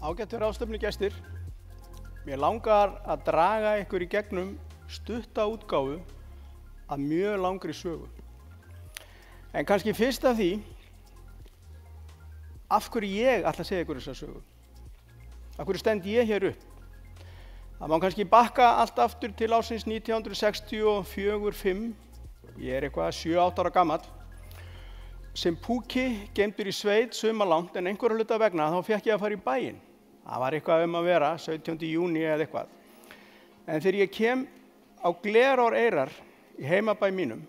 Ágættu ráðstefnugestir, mér langar að draga ykkur í gegnum stutta útgáfu af mjög langri sögu. En kannski fyrst af því, af hverju ég ætla að segja ykkur þessa sögu. Af hverju stend ég hér upp. Það má kannski bakka allt aftur til ársins 1964-5, ég eitthvað 7-8 ára gamall, sem púki geymdur í sveit sumarlangt en einhverja hluta vegna þá fékk ég að fara í bæinn. Það var eitthvað að vera, 17. júní eða eitthvað. En þegar ég kem á Gleráreyrar í heimabæ mínum,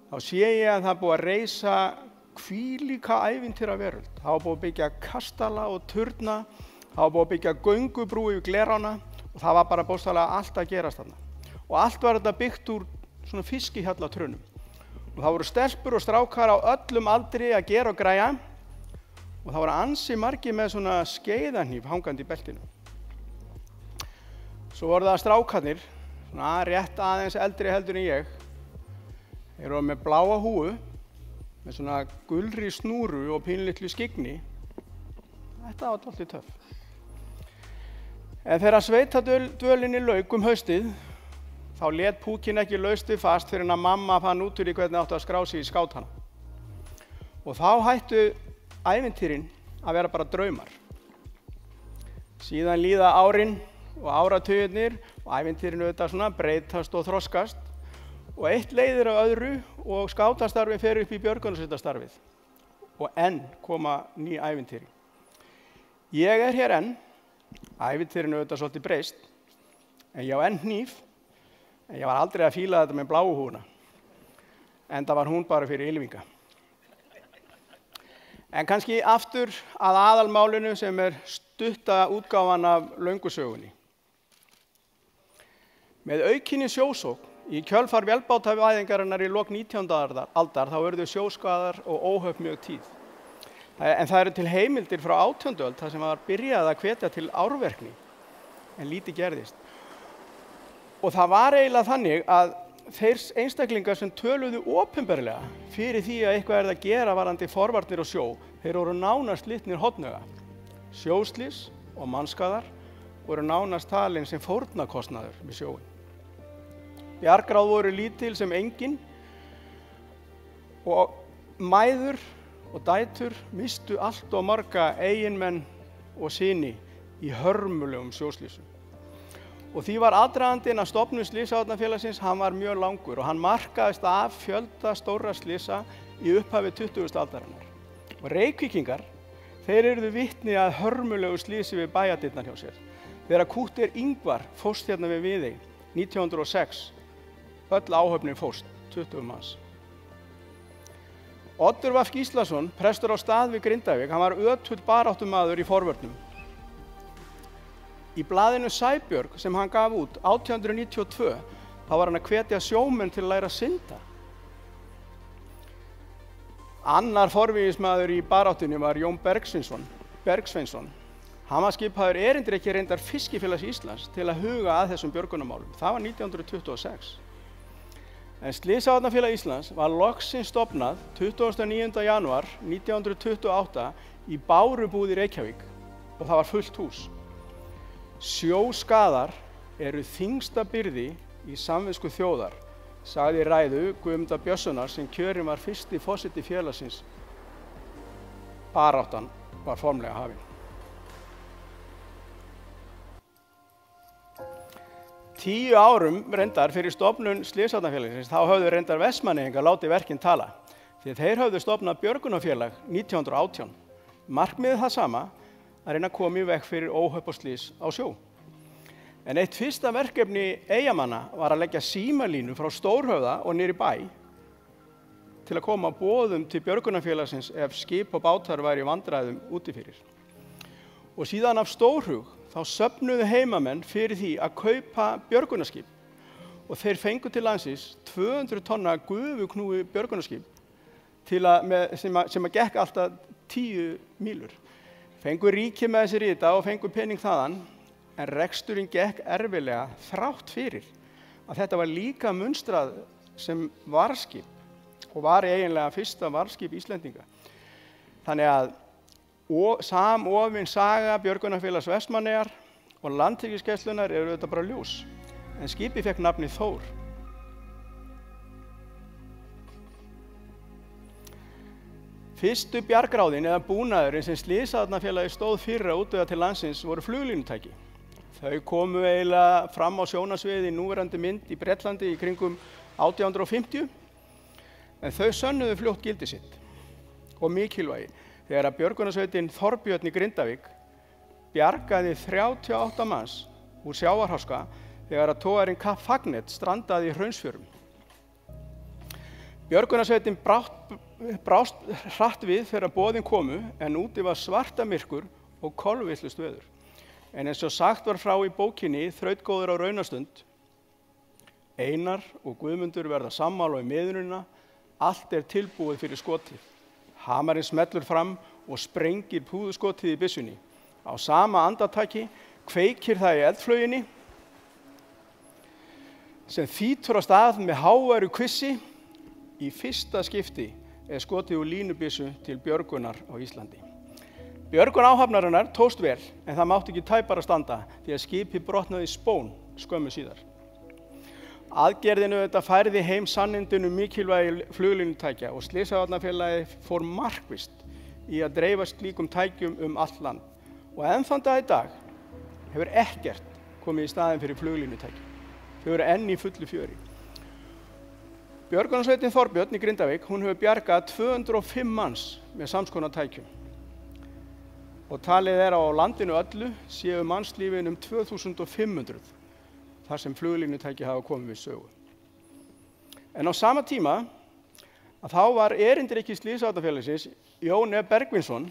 þá sé ég að það er búið að reisa hvílíka ævintýraveröld. Það var búið að byggja kastala og turna, það var búið að byggja göngubrú yfir Glerána og það var bara bókstaflega allt að gerast þarna. Og allt var þetta byggt úr svona fiskihjallatrunum. Og það voru stelpur og strákar á öllum aldri að gera og græja og það voru ansi margir með svona skeiðahníf hangandi í beltinu. Svo voru það strákarnir, svona rétt aðeins eldri heldur en ég. Þeir voru með bláa húfu, með svona gulri snúru og pínlitlu skygni. Þetta var dálítið töff. En þegar sveitadvölinni lauk haustið, þá lét púkinn ekki laust við fast fyrir að mamma fann út úr í hvernig átti að skrá sig í skátana. Og þá hættu ævintýrin að vera bara draumar. Síðan líða árin og áratugirnir og ævintýrin auðvitað svona breytast og þroskast og eitt leiðir af öðru og skátastarfið fer upp í björgunarsveitastarfið og enn koma ný ævintýri. Ég hér enn, ævintýrin auðvitað svolítið breyst, en ég á enn hníf, en ég var aldrei að fíla þetta með bláu húfuna, enda var hún bara fyrir ylfinga. En kannski aftur að aðalmálinu sem stutta útgáfan af löngusögunni. Með aukinni sjósókn í kjölfar vélbátavæðingarinnar í lok 19. aldar þá urðu sjóskaðar og óhöpp mjög tíð. En það eru til heimildir frá 18. öld þar sem var byrjað að hvetja til árverkni, en lítið gerðist. Og það var eiginlega þannig að þeir einstaklingar sem töluðu opinberlega fyrir því að eitthvað að gera varðandi forvarnir og sjó, þeir voru nánast litnir hornauga. Sjóslys og mannskaðar voru nánast talin sem fórnarkostnaður við sjóinn. Bjargráð voru lítil sem engin og mæður og dætur mistu allt og marga eiginmenn og syni í hörmulegum sjóslysum. Og því var aðdragandinn að stofnun Slysavarnafélagsins, hann var mjög langur og hann markaðist af fjölda stórra slysa í upphafi 20. aldarinnar. Og Reykvíkingar, þeir urðu vitni að hörmulegu slysi við bæjardyrnar hjá sér. Þegar Kútter Ingvar fórst hérna við Viðey 1906, öll áhöfnin fórst, 20 manns. Oddur Vaff Gíslason, prestur á Stað við Grindavík, hann var ötull baráttumaður í forvörnum. Í blaðinu Sæbjörg sem hann gaf út 1892, þá var hann að hvetja sjómenn til að læra að synda. Annar forvígismaður í baráttunni var Jón Bergsveinsson. Hann var skipaður erindreki reyndar Fiskifélags Íslands til að huga að þessum björgunarmálum. Það var 1926. En Slysavarnafélag Íslands var loksins stofnað 29. janúar 1928 í Bárubúð í Reykjavík og það var fullt hús. Sjóskaðar eru þyngsta byrði í samvisku þjóðar, sagði í ræðu Guðmundar Björnssonar sem kjörinn var fyrsti forseti félagsins. Baráttan var formlega hafin. 10 árum reyndar fyrir stofnun Slysavarnafélagsins þá höfðu reyndar Vestmannaeyingar látið verkin tala, því þeir höfðu stofnað björgunarfélag 1918. Markmiðið það sama, að reyna að koma í veg fyrir óhöpp og slys á sjó. En eitt fyrsta verkefni Eyjamanna var að leggja símalínu frá Stórhöfða og niður í bæ til að koma boðum til björgunarfélagsins ef skip og bátar væri í vandræðum úti fyrir. Og síðan af stórhug þá söfnuðu heimamenn fyrir því að kaupa björgunarskip og þeir fengu til landsins 200 tonna gufuknúi björgunarskip sem gekk alltaf 10 mílur. Fengu ríki með sér í þetta og fengu pening þaðan, en reksturinn gekk erfiðlega þrátt fyrir að þetta var líka munstrað sem varðskip og var eiginlega fyrsta varðskip Íslendinga. Þannig að og samofin saga Björgunarfélags Vestmannaeyjar og Landhelgisgæslunnar eru þetta bara ljós. En skipið fékk nafnið Þór. Fyrstu bjargráðin eða búnaðurinn sem Slysavarnafélagið stóð fyrir að útvega til landsins voru fluglínutæki. Þau komu eiginlega fram á sjónarsviðið í núverandi mynd í Bretlandi í kringum 1850, en þau sönnuðu fljótt gildi sitt og mikilvægi þegar að björgunarsveitin Þorbjörn í Grindavík bjargaði 38 manns úr sjávarháska þegar að togarinn Kapp Fagnet strandaði í Hraunsfjörum. Björgunarsveitin brást hratt við þegar boðin komu, en úti var svartamyrkur og kolvitlaust veður. En eins og sagt var frá í bókinni Þrautgóður á raunastund, Einar og Guðmundur verða sammála í miðunina, allt er tilbúið fyrir skotið. Hamarinn smellur fram og sprengir púðuskotið í byssunni. Á sama andartaki kveikir það í eldflauginni sem þýtur á stað með háværu kvissi. Í fyrsta skipti er skotið úr línubyssu til björgunar á Íslandi. Björgun áhafnarinnar tókst vel, en það mátti ekki tæpara standa því að skipið brotnaði í spón skömmu síðar. Aðgerðinu þetta færði heim sannindinu mikilvægi fluglínutækja og Slysavarnafélagið fór markvisst í að dreifa slíkum tækjum allt land. Og enn þann dag í dag hefur ekkert komið í staðinn fyrir fluglínutæki. Þau eru enn í fullu fjöri. Björgunarsveitin Þorbjörn í Grindavík, hún hefur bjargað 205 manns með samskonar tækjum. Og talið er á landinu öllu séu mannslífin 2500 þar sem fluglínutæki hafa komið við sögu. En á sama tíma að þá var erindreki Slysavarnafélagsins Jón E. Bergvinsson,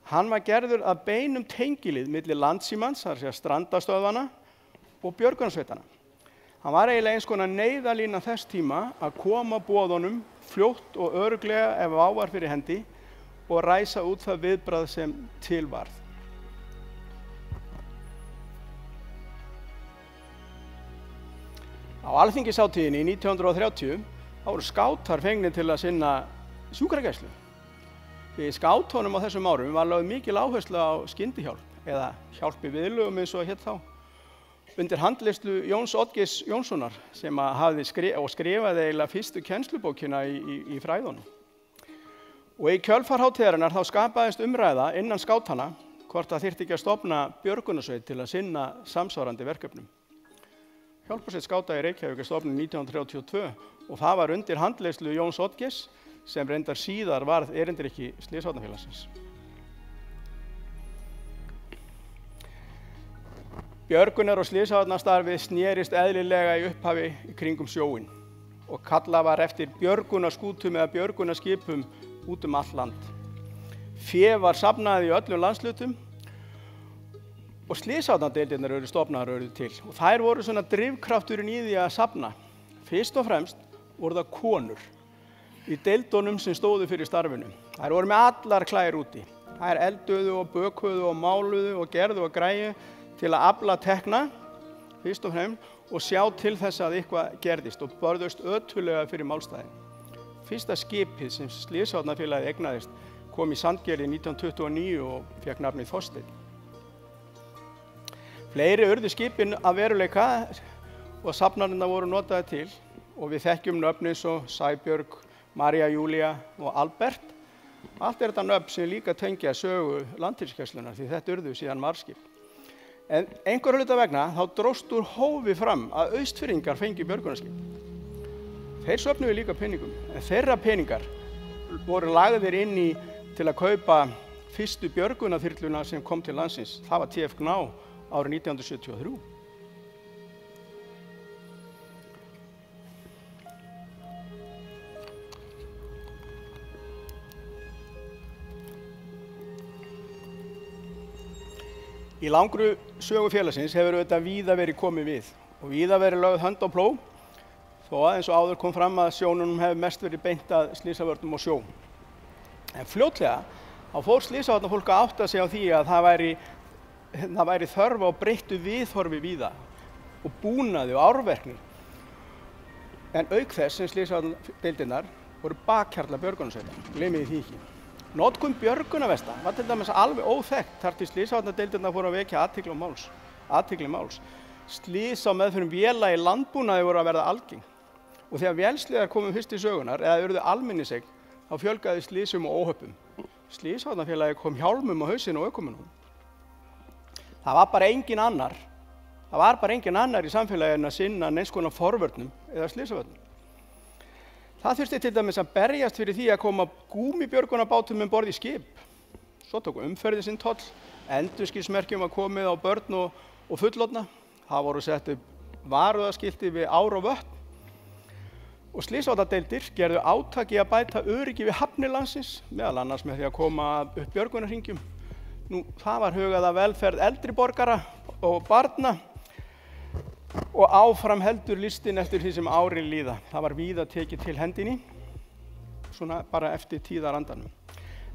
hann var gerður að beinum tengilið milli Landssímans, þar sé strandastöðvana, og björgunarsveitana. Hann var eiginlega eins konar neyðarlína þess tíma að koma boðunum fljótt og örugglega ef á var fyrir hendi og ræsa út það viðbragð sem til varð. Á Alþingishátíðinni í 1930 voru skátar fengnir til að sinna sjúkragæslu. Í skátunum á þessum árum var lögð mikil áherslu á skyndihjálp eða hjálp í viðlögum eins og hét þá. Undir handleiðslu Jóns Oddgeirs Jónssonar sem hafði skrifaði eiginlega fyrstu kennslubókina í fræðunum. Og í kjölfar hátíðarinnar þá skapaðist umræða innan skátana hvort það þyrfti ekki að stofna björgunarsveit til að sinna samsvarandi verkefnum. Hjálparsveit skáta í Reykjavík er stofnuð 1932 og það var undir handleiðslu Jóns Oddgeirs sem reyndar síðar varð erindreki Slysavarnafélagsins. Björgunar- og slysavarnastarfið snerist eðlilega í upphafi í kringum sjóinn og kallað var eftir björgunarskútum eða björgunarskipum út allt land. Fé var safnað í öllum landshlutum og slysavarnadeildirnar eru stofnaðar eru til. Og þær voru svona drifkrafturinn í því að safna. Fyrst og fremst voru það konur í deildunum sem stóðu fyrir starfinu. Þær voru með allar klær úti. Þær elduðu og bökuðu og máluðu og gerðu og græju til að afla tekna, fyrst og fremst, og sjá til þess að eitthvað gerðist og börðust ötulega fyrir málstæðin. Fyrsta skipið sem Slysavarnafélagið eignaðist kom í Sandgerði 1929 og fékk nafnið Þorsteinn. Fleiri urðu skipin að veruleika og safnarinnar voru notaði til og við þekkjum nöfn eins og Sæbjörg, María Júlía og Albert. Allt er þetta nöfn sem líka tengja sögu Landhelgisgæslunnar því þetta urðu síðan marskip. En einhverju hluta vegna þá dróst úr hófi fram að Austfirðingar fengi björgunarskip. Þeir söfnuðu líka peningum, en þeirra peningar voru lagðir inn í til að kaupa fyrstu björgunarþyrluna sem kom til landsins. Það var TF Gná árið 1973. Í langri sögu félagsins hefur auðvitað víða verið komið við og víða verið lögð hönd á plóg þó að eins og áður kom fram að sjónunum hefur mest verið beint að slysavörnum og sjó. En fljótlega þá fór slysavarnafólk að átta sig á því að það væri þörf á breyttu viðhorfi víða og búnaði og árverkni. En auk þess sem slysavarnadeildirnar voru bakhjarla björgunarsveita, gleymið því ekki. Notkun björgunarvesta var til dæmis alveg óþekkt þar til slysavarnadeildirnar fóru að vekja athygli máls. Slys á meðferðum véla í landbúnaði voru að verða algeng. Og þegar vélsleðar komu fyrst í sögunar eða urðu almenningseign, þá fjölgaði slysum og óhöppum. Slysavarnafélagið kom hjálmum á hausinn og ökumönnum. Það var bara engin annar í samfélaginu að sinna neins konar forvörnum eða slysavörnum. Það þurfti til dæmis að berjast fyrir því að koma gúmmíbjörgunarbátum um borð í skip. Svo tók umferðin sinn toll, endurskinsmerkjum var komið á börn og fullorðna. Það voru sett upp varúðarskilti við ár og vötn. Og slysavarnadeildir gerðu átak í að bæta öryggi við hafnir landsins, meðal annars með því að koma upp björgunarhringjum. Það var hugað að velferð eldri borgara og barna og áfram heldur listinn eftir því sem árin líða. Það var víða tekið til hendinni, svona bara eftir tíðarandanum.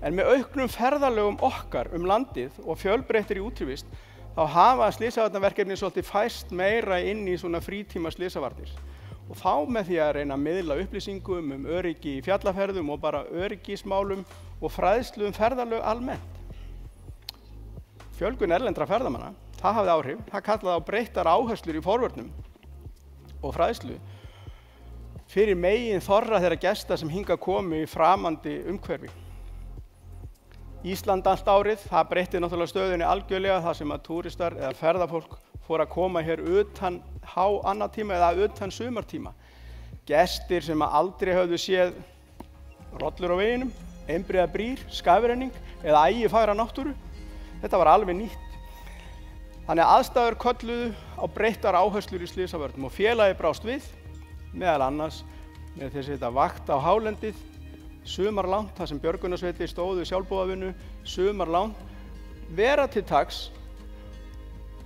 En með auknum ferðalögum okkar landið og fjölbreyttri útivist, þá hafa slysavarnaverkefni svolítið fæst meira inn í svona frítíma slysavarnir. Og þá með því að reyna að miðla upplýsingum öryggi í fjallaferðum og bara öryggismálum og fræðslu ferðalög almennt. Fjölgun erlendra ferðamanna, það hafði áhrif, það kallaði á breyttar áherslur í forvörnum og fræðslu fyrir megin þorra þeirra gesta sem hingað komu í framandi umhverfi. Ísland allt árið, það breytti náttúrulega stöðunni algjörlega þar sem að túristar eða ferðafólk fór að koma hér utan annatíma eða utan sumartíma. Gestir sem að aldrei höfðu séð rollur á veginum, einbreiðar brýr, skafrenning eða ægifagra náttúru. Þetta var alveg nýtt. Þannig að aðstæður kölluðu á breyttar áherslur í slysavörnum og félagið brást við, meðal annars með þess að þetta vakt á hálendið, sumarlangt, þar sem björgunarsveitir stóðu sjálfboðavinnu, sumarlangt, vera til taks,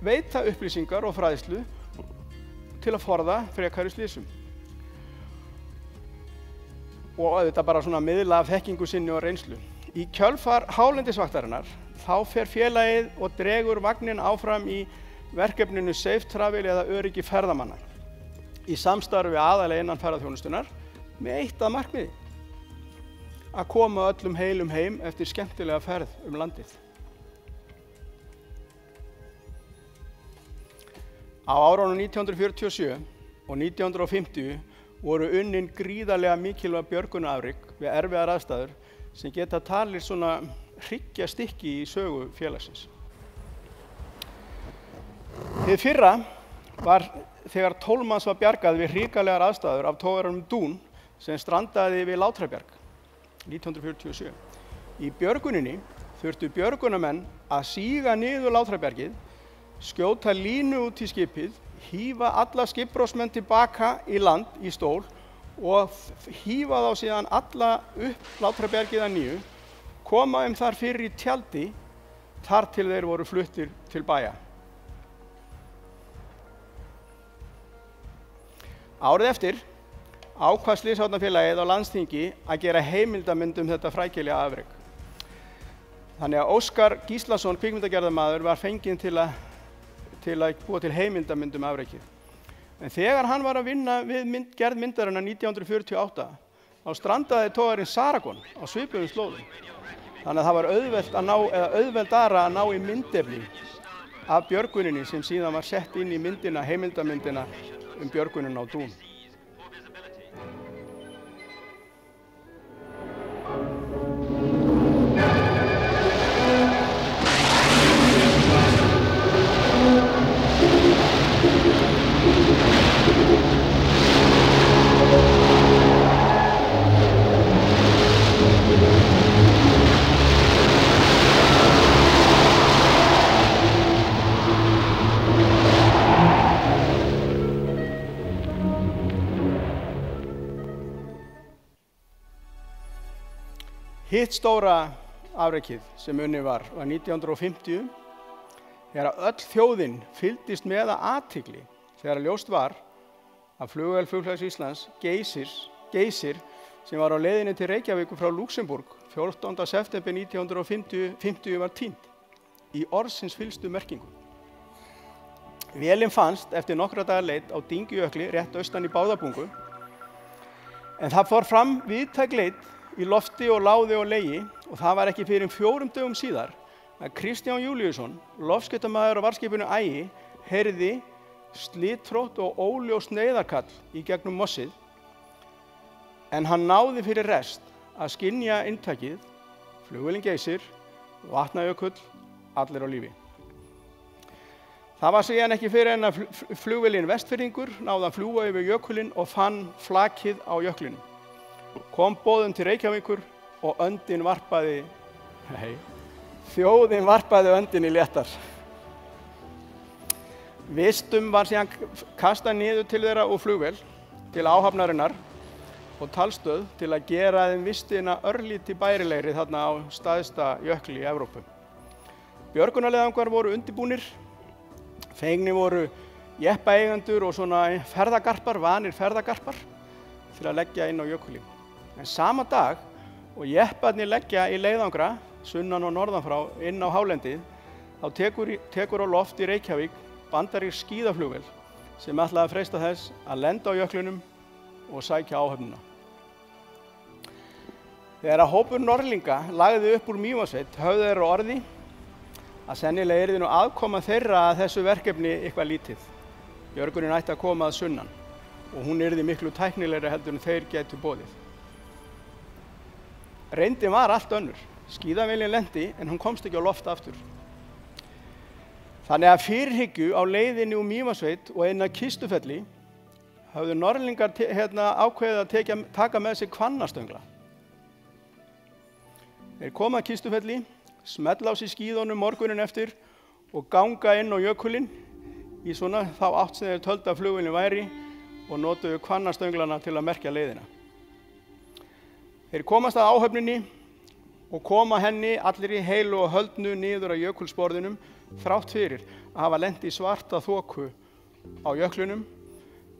veita upplýsingar og fræðslu til að forða frekari slysum. Og auðvitað bara svona miðla af þekkingu sinni og reynslu. Í kjölfar hálendisvaktarinnar þá fer félagið og dregur vagnin áfram í verkefninu Safe Travel eða öryggi ferðamanna í samstarfi aðalega innan ferðaþjónustunnar með eitt að markmiði: að koma öllum heilum heim eftir skemmtilega ferð landið. Á árunum 1947 og 1950 voru unnin gríðarlega mikilvæg björgunarafrek við erfiðar aðstæður sem geta talið svona hryggjarstykki í sögu félagsins. Hið fyrra var þegar 12 manns var bjargað við hrikalegar aðstæður af togaranum Dún sem strandaði við Látrabjarg 1947. Í björguninni þurftu björgunarmenn að síga niður Látrabjargið, skjóta línu út í skipið, hífa alla skipbrotsmenn tilbaka í land í stól og hífa þá síðan alla upp Látrabjargið að nýju, koma þar fyrir í tjaldi þar til þeir voru fluttir til bæja. Árið eftir ákvað Slysavarnafélagið á landsþingi að gera heimildamynd þetta frækilega afrek. Þannig að Óskar Gíslason, kvikmyndagerðarmaður, var fenginn til að búa til heimildamynd afrekið. En þegar hann var að vinna við gerð myndarinnar 1948, þá strandaði togarinn Saragon á svipuðum slóðum. Þannig að það var auðveldara að ná í myndefni af björguninni sem síðan var sett inn í heimildamyndina björgunin á Dún. Hitt stóra afrekið sem unnið var 1950 þegar öll þjóðin fylgdist með af athygli þegar ljóst var að flugvél Flugfélags Íslands Geysir sem var á leiðinni til Reykjavíkur frá Luxemburg 14. september 1950 var týnd í orðsins fyllstu merkingu. Vélin fannst eftir nokkra daga leit á Dyngjujökli rétt austan í Bárðarbungu en það fór fram víðtæk leit í lofti og láði og legi og það var ekki fyrir 4 dögum síðar að Kristján Júlíusson, loftskeytamaður á varðskipinu Ægi, heyrði slitrótt og óljóst neyðarkall í gegnum mossið, en hann náði fyrir rest að skynja inntakið, flugvélin Geysir, Vatnajökull, allir á lífi. Það var síðan ekki fyrir en að flugvélin Vestfirðingur náði að fljúga yfir jökulinn og fann flakið á jöklinum. Kom boðum til Reykjavíkur og þjóðin varpaði öndinni léttar. Vistum var síðan kastað niður til þeirra úr flugvél til áhafnarinnar og talstöð til að gera þeim vistina örlítið bærilegri þarna á stærsta jökli í Evrópu. Björgunarleiðangar voru undirbúnir, fengnir voru jeppaeigendur og svona ferðagarpar, vanir ferðagarpar, til að leggja inn á jökulinn. En sama dag og jepparnir leggja í leiðangra, sunnan og norðan frá, inn á hálendið, þá tekur á loft í Reykjavík bandarísk skíðaflugvél sem ætlaði að freista þess að lenda á jöklinum og sækja áhöfnina. Þegar hópur Norðlinga lagði upp úr Mývatnssveit höfðu þeir á orði að sennilega yrði nú aðkoma þeirra að þessu verkefni eitthvað lítið. Björgunin ætti að koma að sunnan og hún yrði miklu tæknilegri heldur en þeir gætu boðið. Reyndin var allt önnur. Skíðavélin lenti en hún komst ekki á loft aftur. Þannig að fyrirhyggju á leiðinni úr Mývatnssveit og inn að Kistufelli höfðu Norðlingar ákveðið að taka með sig Hvannastöngla. Þeir koma að Kistufelli, smella á sig skíðunum morgunin eftir og ganga inn á jökulinn í svona þá átt sem þeir töldu að flugvélin væri og notuðu Hvannastönglana til að merkja leiðina. Þeir komast að áhöfninni og koma henni allir í heilu og höldnu niður á jökulsporðinum þrátt fyrir að hafa lent í svarta þoku á jöklunum,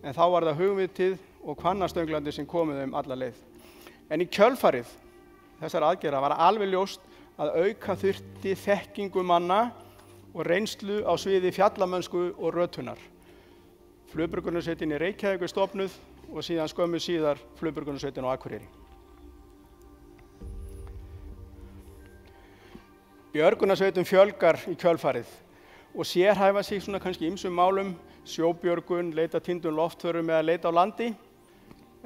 en þá var það hugvitið og Hvannastönglarnir sem komu þeim alla leið. En í kjölfarið þessar aðgerða var alveg ljóst að auka þyrfti þekkingu manna og reynslu á sviði fjallamönsku og rötunar. Flugbjörgunarsveitin í Reykjavík er stofnuð og síðan skömmu síðar Flugbjörgunarsveitin á Akureyri. Björgunarsveitum fjölgar í kjölfarið og sérhæfa sig svona kannski ýmsum málum, sjóbjörgun, leita týndum loftförum eða leita á landi,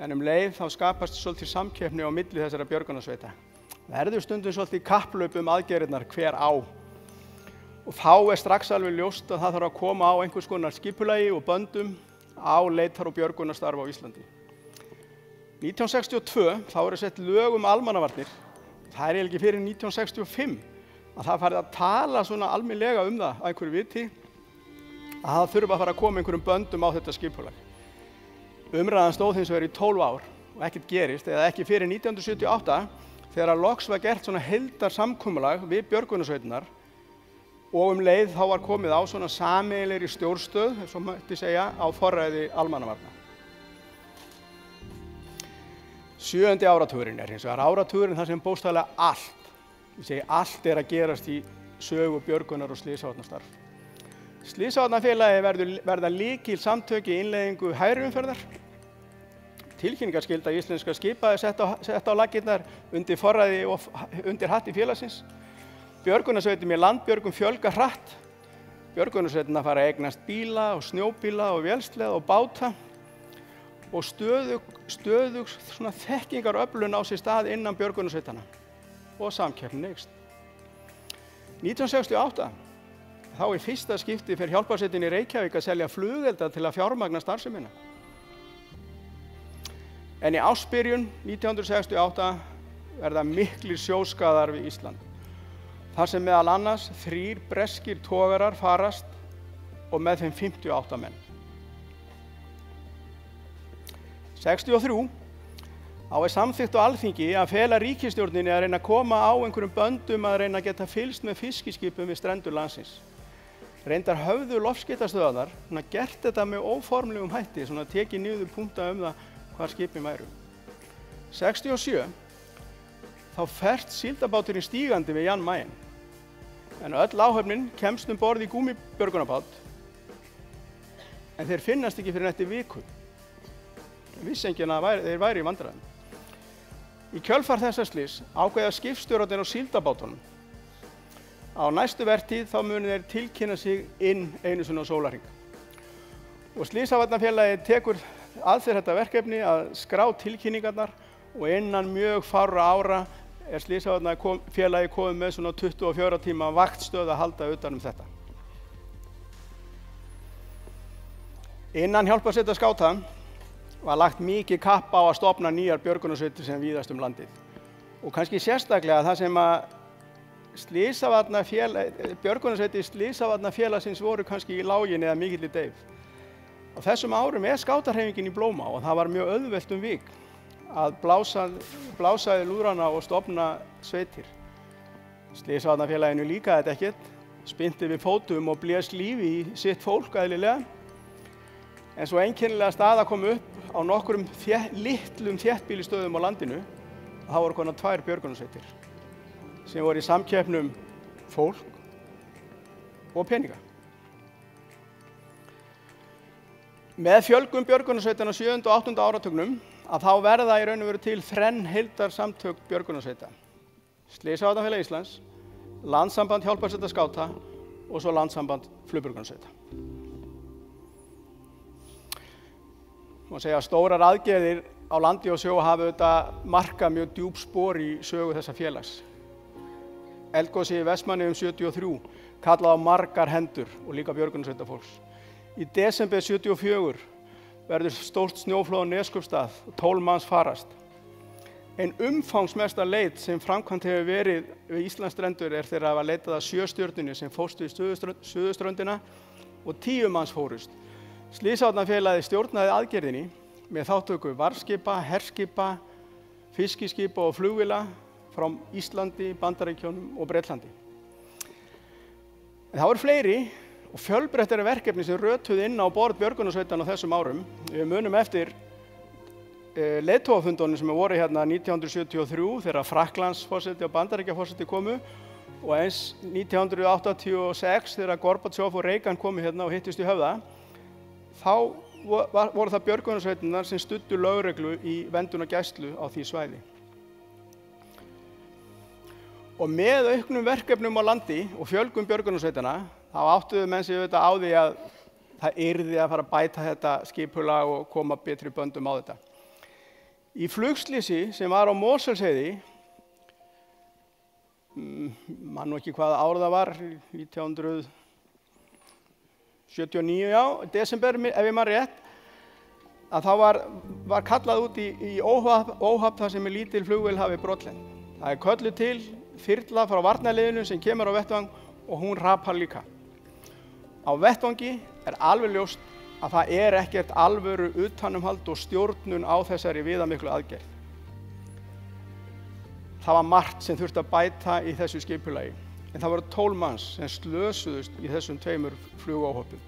en leið þá skapast svolítið samkeppni á milli þessara björgunarsveita. Verður stundum svolítið kapplaup aðgerðirnar hver á. Og þá strax alveg ljóst að það þarf að koma á einhvers konar skipulagi og böndum á leitar- og björgunarstarf á Íslandi. 1962 þá eru sett lög almannavarnir. Það er ekki fyrir 1965 að það farið að tala svona almennilega það að einhverju viti að það þurfa að fara að koma einhverjum böndum á þetta skipulag. Umræðan stóð hins vegar í 12 ár og ekkert gerist, eða ekki fyrir 1978 þegar loks var gert svona heildarsamkomulag við björgunarsveitirnar og leið þá var komið á svona sameiginlegri stjórnstöð, svo mætti segja, á forræði almannavarna. 7. áratugurinn hins vegar áratugurinn þar sem bókstaflega allt, ég segi allt að gerast í sögu björgunar og slysavarnastarf. Slysavarnafélagi verða lykil samtök í innleiðingu hægri umferðar. Tilkynningarskylda íslenska skipa sett á laggirnar undir forræði og undir hatti félagsins. Björgunarsveitum í landbjörgum fjölga hratt. Björgunarsveitina fara að eignast bíla og snjóbíla og vélsleða og báta og stöðug svona þekkingaröflun á sér stað innan björgunarsveitana og samkeppnin eykst. 1968 þá í fyrsta skipti fer hjálparsveitin í Reykjavík að selja flugelda til að fjármagna starfsemina. En í ársbyrjun 1968 verða miklir sjóskaðar við Ísland. Þar sem meðal annars 3 breskir togarar farast og með þeim 58 menn. 63 þá samþykkt á Alþingi að fela ríkisstjórninni að reyna að koma á einhverjum böndum að reyna að geta fylgst með fiskiskipum við strendur landsins. Reyndar höfðu loftskeytastöðvarnar gert þetta með óformlegum hætti, svona tekið niður punkta það hvar skipin væru. 67 þá ferst síldarbáturinn stígandi við Jan Mayen, en öll áhöfnin kemst borð í gúmmíbjörgunarbát, en þeir finnast ekki fyrir eftir viku. Vissi enginn að þeir væru í vandræðum. Í kjölfar þessa slys ákveða skipstjórarnir á síldarbátunum. Á næstu vertíð þá munu þeir tilkynna sig inn einu sinni á sólarhring. Og Slysavarnafélagið tekur að sér þetta verkefni að skrá tilkynningarnar og innan mjög fárra ára er Slysavarnafélagið komið með svona 24 tíma vaktstöð að halda utan þetta. Innan hjálparsveita skáta var lagt mikið kapp á að stofna nýjar björgunarsveitir sem víðast landið. Og kannski sérstaklega það sem að björgunarsveitir Slysavarnafélagsins voru kannski í láginni eða mikilli deyfð. Á þessum árum er skátahreyfingin í blóma og það var mjög auðvelt vik að blása í lúðrana og stofna sveitir. Slysavarnafélaginu líkaði þetta ekkert, spyrnti við fótum og blés lífi í sitt fólk eðlilega. En svo einkennilega staða kom upp á nokkrum litlum þéttbýlistöðum á landinu. Það voru konar 2 björgunarsveitir sem voru í samkeppnum fólk og peninga. Með fjölgun björgunarsveitanna á 7. og 8. áratugnum að þá verða í raun og veru til 3 heildarsamtök björgunarsveita. Slysavarnafélag Íslands, Landssamband hjálparsveita skáta og svo Landssamband flugbjörgunarsveita. Má segja að stórar aðgerðir á landi og sjó hafa auðvitað markað mjög djúp spor í sögu þessa félags. Eldgosið í Vestmannaeyjum 73 kallaði á margar hendur og líka björgunarsveitafólks. Í desember 74 verður stórt snjóflóð á Neskaupstað og 12 manns farast. Ein umfangsmesta leit sem framkvæmt hefur verið við Íslandsstrendur er þegar var leitað að 7 stjörnunni sem fórst við suðurströndina og 10 manns fórust. Slysavarnafélagið stjórnaði aðgerðinni með þátttöku varðskipa, herskipa, fiskiskipa og flugvéla frá Íslandi, Bandaríkjunum og Bretlandi. En það voru fleiri og fjölbreyttari verkefni sem rötuðu inn á borð björgunarsveitanna á þessum árum. Við munum eftir leiðtogafundunum sem voru hérna 1973 þegar Frakklandsforseti og Bandaríkjaforseti komu og eins 1986 þegar Gorbatsjov og Reagan komu hérna og hittust í Höfða. Þá voru það björgunarsveitirnar sem studdu lögreglu í verndun og gæslu á því svæði. Og með auknum verkefnum á landi og fjölgun björgunarsveitanna þá áttuðu menn sig auðvitað á því að það yrði að fara að bæta þetta skipulag og koma betri böndum á þetta. Í flugslysi sem var á Mosfellsheiði, man nú ekki hvaða ár það var, 1979, já, desember ef ég man rétt, að þá var kallað út í óhapp þar sem lítil flugvél hafi brotlent. Það er kölluð til þyrla frá varnarliðinu sem kemur á vettvang og hún hrapar líka. Á vettvangi er alveg ljóst að það er ekkert alvöru utanumhald og stjórnun á þessari viðamiklu aðgerð. Það var margt sem þurfti að bæta í þessu skipulagi, en það voru 12 manns sem slösuðust í þessum 2 flugóhöppum.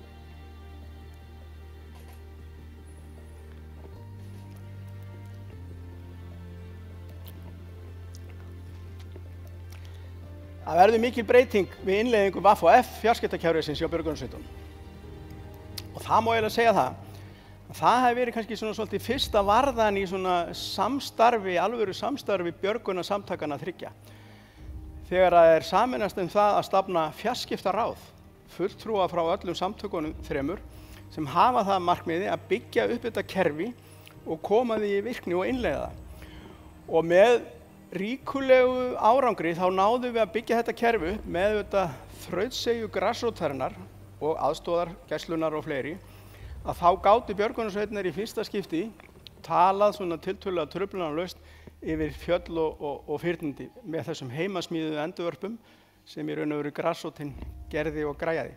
Það verður mikil breyting við innleiðingu VAF fjarskiptakerfisins hjá björgunarsveitunum. Og það má eiginlega segja það. Það hefur verið kannski svolítið fyrsta varðan í samstarfi, alvöru samstarfi björgunarsamtakanna 3. Þegar það er sameinast það að stofna fjarskiptaráð, fulltrúa frá öllum samtökunum 3, sem hafa það markmiði að byggja upp þetta kerfi og koma því í virkni og innleiða það. Og með ríkulegu árangri þá náðum við að byggja þetta kerfi upp með þetta þrautseigju grasrótarinnar og aðstoðar, gæslunar og fleiri, að þá gátu björgunarsveitirnar í fyrsta skipti talað tiltölulega truflunarlaust yfir fjöll og fyrnindi með þessum heimasmíðuðu endurvörpum sem í raun og veru grasrótin gerði og græjaði.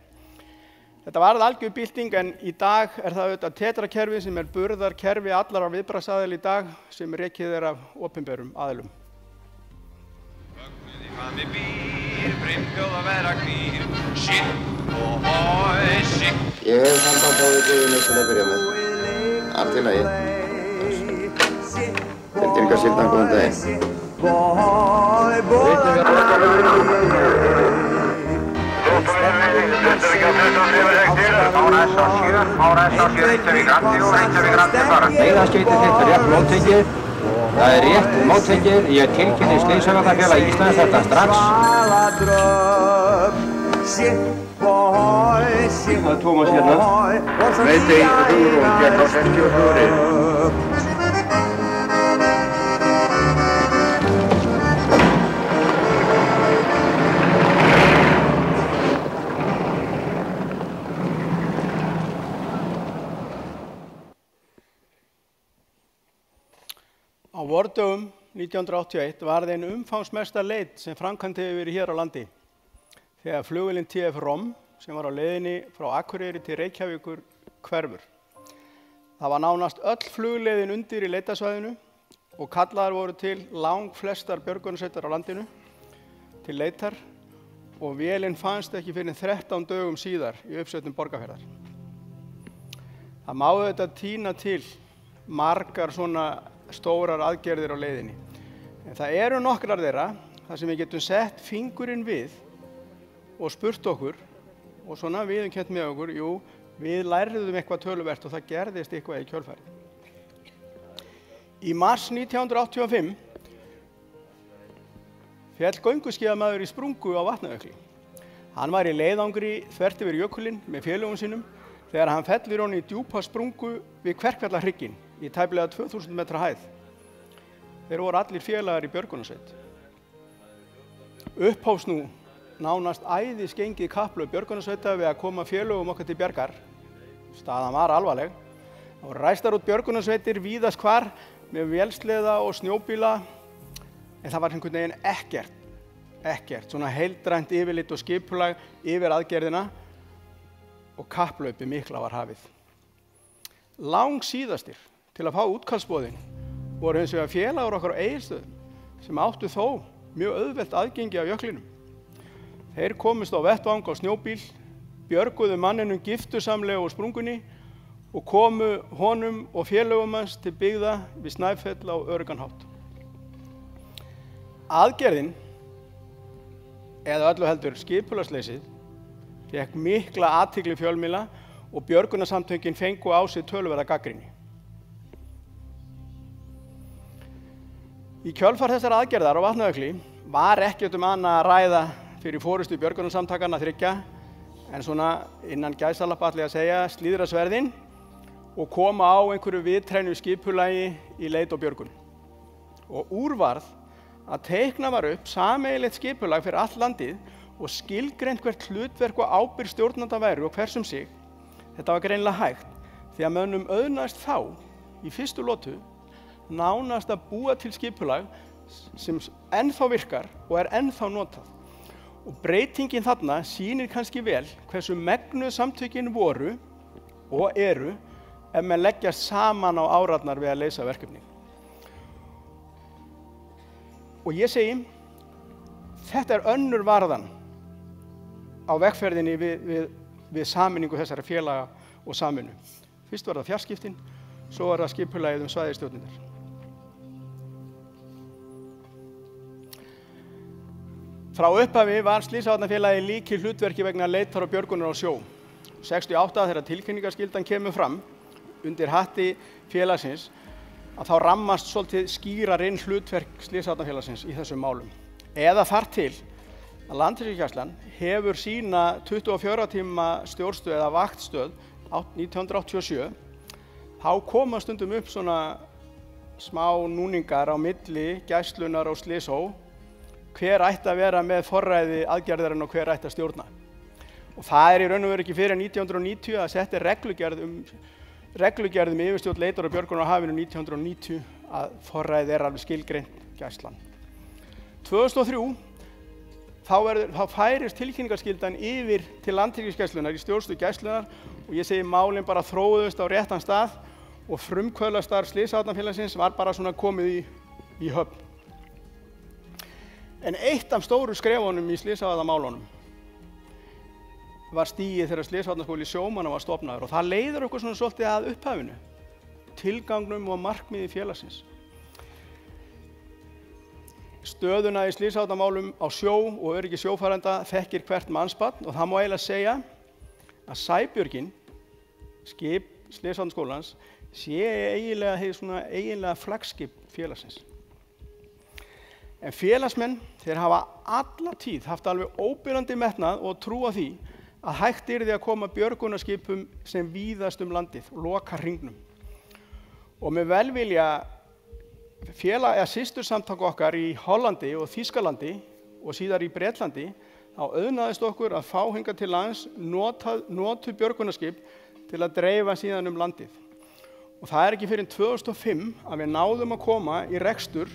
Þetta varð algjör bylting en í dag er það auðvitað tetrakerfi sem er burðarkerfi allar viðbragðsaðila í dag sem rekið er af opinberum aðilum. Frammi býr, brimhljóð að vera knýr, shit og hoi, shit. Ég hef samband á við guðinni til að byrja með. Allt í lagi. Tilkynningar síðan, góðan daginn. Neyðarskeytið þitt er rétt móttekið. Það er rétt móttekið, ég tilkynni Slysavarnafélag Íslands þetta strax. Það er Tómas hérna. Mayday Hugrún, hérna á 64. Á vordögum 1981 varð ein umfangsmesta leit sem framkvæmd hefur verið hér á landi þegar flugvélin TF-ROM sem var á leiðinni frá Akureyri til Reykjavíkur hverfur. Það var nánast öll flugleiðin undir í leitarsvæðinu og kallaðar voru til langflestar björgunarsveitar á landinu til leitar og vélin fannst ekki fyrir 13 dögum síðar í uppsveitum Borgarfjarðar. Það má auðvitað tína til margar svona stórar aðgerðir á leiðinni. En það eru nokkrar þeirra þar sem við getum sett fingurinn við og spurt okkur og svona viðurkennt með okkur, jú, við lærðum eitthvað töluvert og það gerðist eitthvað í kjölfarið. Í mars 1985 féll gönguskíðamaður í sprungu á Vatnajökli. Hann var í leiðangri þvert yfir jökulinn með félögum sínum þegar hann fellur ofan í djúpa sprungu við Kverkfjallahrygginn í tæplega 2000 metra hæð. Þeir voru allir félagar í björgunarsveit. Upphófst nú nánast æðisgengið kapphlaup björgunarsveita við að koma félögum okkar til bjargar. Staðan var alvarleg. Það voru ræstar út björgunarsveitir víðast hvar með vélsleða og snjóbíla, en það var einhvern veginn ekkert svona heildrænt yfirlit og skipulag yfir aðgerðina og kapphlaupi mikla var hafið. Langsíðastir til að fá útkallsboðin voru hins vegar félagar okkar á Egilsstöðum sem áttu þó mjög auðvelt aðgengi af jöklinum. Þeir komust á vettvang á snjóbíl, björguðu manninum giftusamlega úr sprungunni og komu honum og félögum hans til byggða við Snæfell á öruggan hátt. Aðgerðin, eða öllu heldur skipulagsleysið, fékk mikla athygli fjölmiðla og björgunarsamtökin fengu á sig töluverða gagnrýni. Í kjölfar þessar aðgerðar á Vatnajökli var ekkert annað að ræða fyrir forystu björgunarsamtakanna þriggja en svona innan gæsalappa ætla ég að segja slíðra sverðin og koma á einhverju viðtrænu skipulagi í leit og björgun. Og úr varð að teikna var upp sameiginlegt skipulag fyrir allt landið og skilgreint hvert hlutverk og ábyrgð stjórnanda væru og hvers sig. Þetta var greinilega hægt því að mönnum auðnaðist þá í fyrstu lotu nánast að búa til skipulag sem ennþá virkar og ennþá notað. Og breytingin þarna sýnir kannski vel hversu megnuð samtökin voru og eru ef menn leggjast saman á árarnar við að leysa verkefni. Og ég segi, þetta önnur varðan á vegferðinni við sameiningu þessara félaga og samvinnu. Fyrst var það fjarskiptin, svo var það skipulagið svæðisstjórnirnar. Frá upphafi var Slysavarnafélagið líkil hlutverki vegna leitar og björgunar á sjó. 68 þegar tilkynningarskyldan kemur fram undir hatti félagsins að þá rammast svolítið skýrar inn hlutverk Slysavarnafélagsins í þessum málum. Eða þar til að Landhelgisgæslan hefur sína 24 tíma stjórnstöð eða vaktstöð 1987, þá koma stundum upp svona smá núningar á milli gæslunar og slysó, hver ætti að vera með forræði aðgerðarinn og hver ætti að stjórna. Og það í raun og veru ekki fyrir 1990 að setja reglugerð um yfirstjórn leitar og björgunar á hafinu 1990 að forræðið alveg skilgreint gæslan. 2003 þá færist tilkynningarskyldan yfir til Landhelgisgæslunnar í stjórnstöð gæslunar og ég segi málin bara þróuðust á réttan stað og frumkvöðlastarf Slysavarnafélagsins var bara svona komið í höfn. En eitt af stóru skrefunum í Slysavarnamálunum var stigið þegar Slysavarnaskóli sjómanna var stofnaður og það leiðir okkur svona svolítið að upphafinu, tilgangnum og markmiði félagsins. Stöðuna í Slysavarnamálum á sjó og öryggi sjófarenda þekkir hvert mannsbarn og það má eiginlega segja að Sæbjörgin, skip Slysavarnaskólans, sé eiginlega flaggskip félagsins. En félagsmenn, þeir hafa alla tíð haft alveg óbyrjandi metnað og trúa því að hægt yrði að koma björgunarskipum sem víðast landið og loka hringnum. Og með velvilja systursamtök okkar í Hollandi og Þýskalandi og síðar í Bretlandi, þá auðnaðist okkur að fá hingað til lands notuð björgunarskip til að dreifa síðan landið. Og það ekki fyrr en 2005 að við náðum að koma í rekstur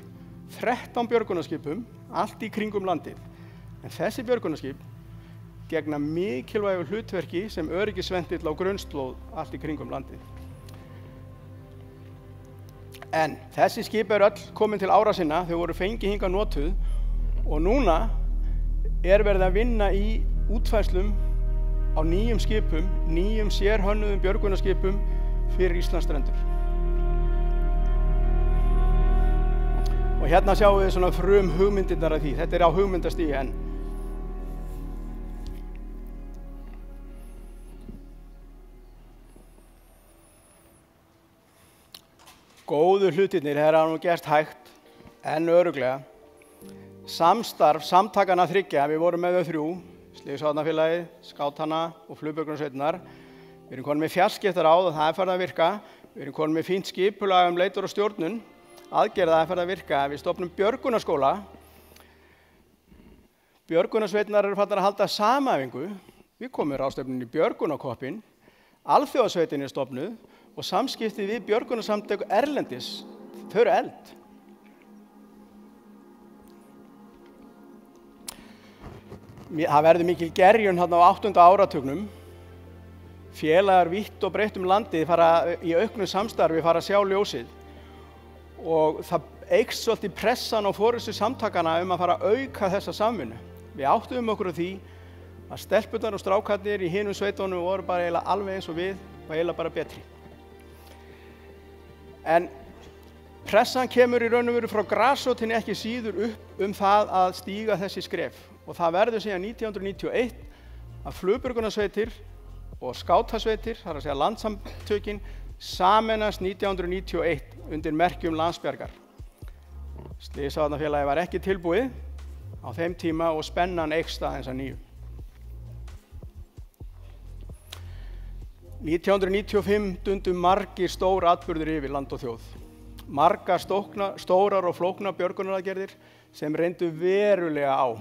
13 björgunarskipum allt í kringum landið. En þessi björgunarskip gegna mikilvægu hlutverki sem öryggisventill á grunnslóð allt í kringum landið. En þessi skip öll komin til ára sinna, þau voru fengið hingað notuð og núna verið að vinna í útfærslum á nýjum skipum, nýjum sérhönnuðum björgunarskipum fyrir Íslandsstrendur. Og hérna sjáum við svona hugmyndirnar af því. Þetta á hugmyndastigi enn. Góðu hlutirnir hafa nú gerst hægt en örugglega. Samstarf samtakanna þriggja, við vorum með þau 3, Slysavarnafélagið, Skátana og Flugbjörgunarsveitirnar. Við erum komin með fjarskiptaráð og það farið að virka. Við erum komin með fínt skipulag leitar og stjórnun. Aðgerða farið að virka. Við stofnum björgunarskóla. Björgunarsveitirnar eru farnar að halda samæfingu. Við komum ráðstefnunni í Björgunarkoppinn. Alþjóðasveitin stofnuð og samskipti við björgunarsamtök erlendis, þau eru eld. Það verður mikil gerjun þarna á 8. áratugnum. Félagar vítt og breitt landið fara í auknu samstarfi fara að sjá ljósið. Og það eykst svolítið pressan á forystu samtakana að fara að auka þessa samvinnu. Við áttuðum okkur á því að stelpurnar og strákarnir í hinum sveitunum voru bara eiginlega alveg eins og við og eiginlega bara betri. En pressan kemur í raun og veru frá grasrótinni ekki síður upp það að stíga þessi skref. Og það verður síðan 1991 að Flugbjörgunarsveitir og Skátasveitir, það að segja landsamtökin, sameinast 1991 undir merkjum Landsbjargar. Slysavarnafélagið var ekki tilbúið á þeim tíma og spennan eykst aðeins að nýju. 1995 dundu margir stór atburðir yfir land og þjóð. Margar stórar og flóknar björgunaraðgerðir sem reyndu verulega á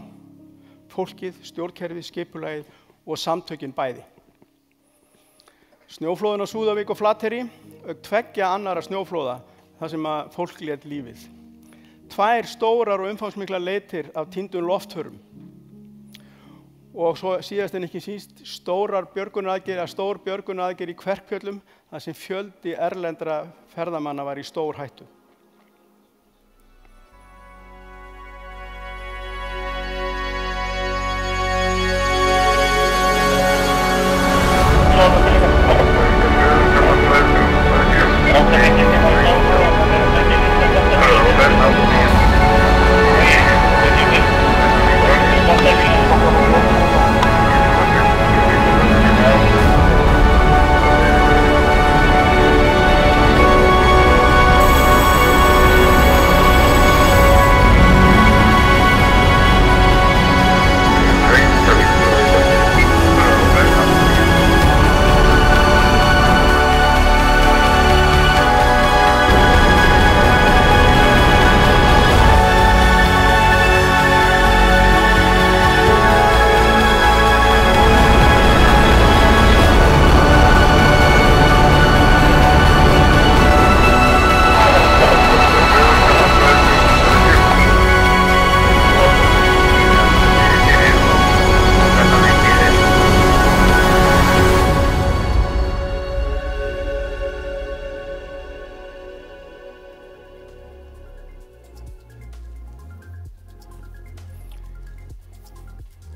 fólkið, stjórnkerfið, skipulagið og samtökin bæði. Snjóflóðin á Súðavík og Flateyri, auk 2 annarra snjóflóða þar sem að fólk lét lífið. 2 stórar og umfangsmiklar leitir af týndum loftförum. Og svo síðast en ekki síst stór björgunaraðgerð í Kverkfjöllum þar sem fjöldi erlendra ferðamanna var í stór hættu.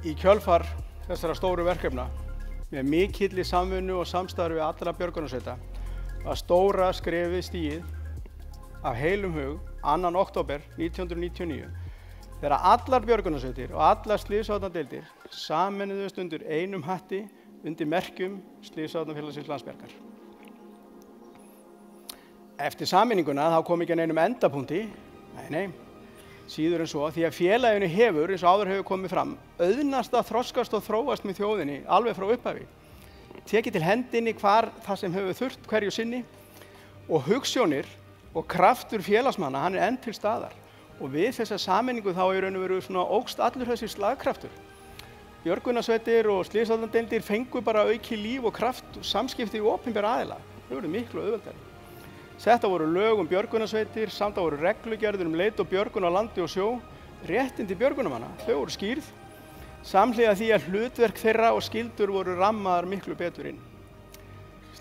Í kjölfar þessara stóru verkefna með mikilli samvinnu og samstarfi allra björgunarsveita var stóra skrefið stigið af heilum hug 2. október 1999 þegar allar björgunarsveitir og allar Slysavarnadeildir sameinuðust undir einum hatti undir merkjum Slysavarnafélagsins Landsbjargar. Eftir sameininguna þá kom ekki að neinum endapunkti, nei, síður en svo, því að félaginu hefur, eins og áður hefur komið fram, auðnast að þroskast og þróast með þjóðinni alveg frá upphafi. Tekið til hendinni hvar það sem hefur þurft hverju sinni og hugsjónir og kraftur félagsmanna, hann enn til staðar. Og við þessa sameiningu þá í raun og veru svona ógst allur þessi slagkraftur. Björgunarsveitir og slysavarnadeildir fengu bara auki líf og kraft og samskipti í opinbera aðila. Þau voru miklu auðveldari. Þetta voru lög björgunarsveitir, samt voru reglugerðir leit og björgun á landi og sjó, réttindi björgunarmanna, þau voru skýrð, samhliða því að hlutverk þeirra og skyldur voru rammaðar miklu betur inn.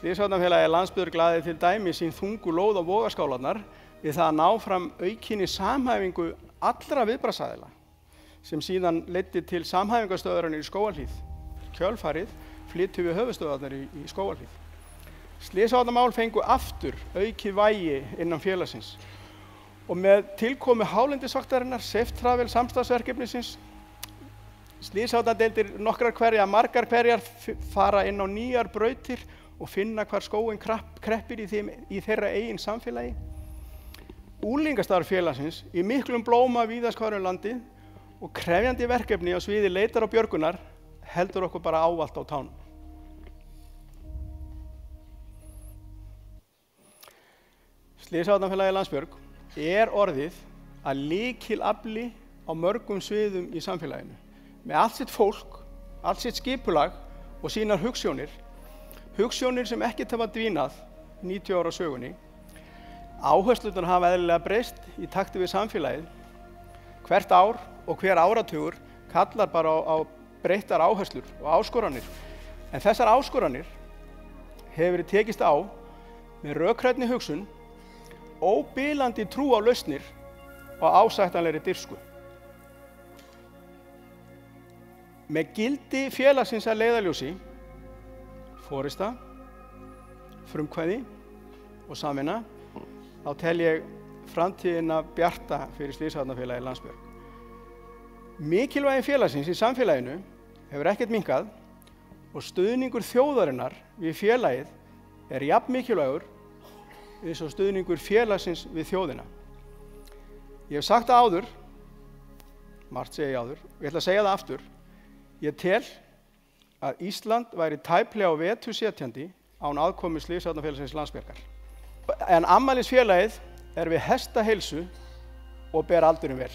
Slysavarnafélagið Landsbyggðar glaði til dæmis sín þungu lóð á vogarskálarnar við það að ná fram aukinni samhæfingu allra viðbragðsaðila, sem síðan leiddi til samhæfingarstöðvarinnar í Skógarhlíð. Kjölfarið flyttum við höfuðstöðvarnar í Skógarhlíð. Slysavarnamál fengu aftur aukið vægi innan félagsins og með tilkomu hálendisvaktarinnar, Safe Travel samstarfsverkefnisins, slysavarnadeildir nokkrar hverjar, margar hverjar fara inn á nýjar brautir og finna hvar skóginn kreppir í þeirra eigin samfélagi. Unglingastarf félagsins í miklum blóma víðast hvar um landið og krefjandi verkefni á sviði leitar og björgunar heldur okkur bara ávallt á tánum. Slysavarnafélagið Landsbjörg orðið að lykilafli á mörgum sviðum í samfélaginu. Með allt sitt fólk, allt sitt skipulag og sínar hugsjónir sem ekkert hafa dvínað 90 ára sögunni. Áherslurnar hafa eðlilega breyst í takti við samfélagið. Hvert ár og hver áratugur kallar bara á breyttar áherslur og áskoranir. En þessar áskoranir hefur verið tekist á með rökhrænni hugsun, óbilandi trú á lausnir og ásættanlegri dirfsku. Með gildi félagsins að leiðarljósi, forysta, frumkvæði og samvinna, þá tel ég framtíðina bjarta fyrir Slysavarnafélagið Landsbjörg. Mikilvægi félagsins í samfélaginu hefur ekkert minnkað og stuðningur þjóðarinnar við félagið jafn mikilvægur eins og stuðningur félagsins við þjóðina. Ég hef sagt það áður, margt segi ég áður, og ég ætla að segja það aftur. Ég tel að Ísland væri tæplega á vetur setjandi án aðkomu Slysavarnafélagsins Landsbjargar. En afmælisfélagið við hestaheilsu og ber aldurinn vel.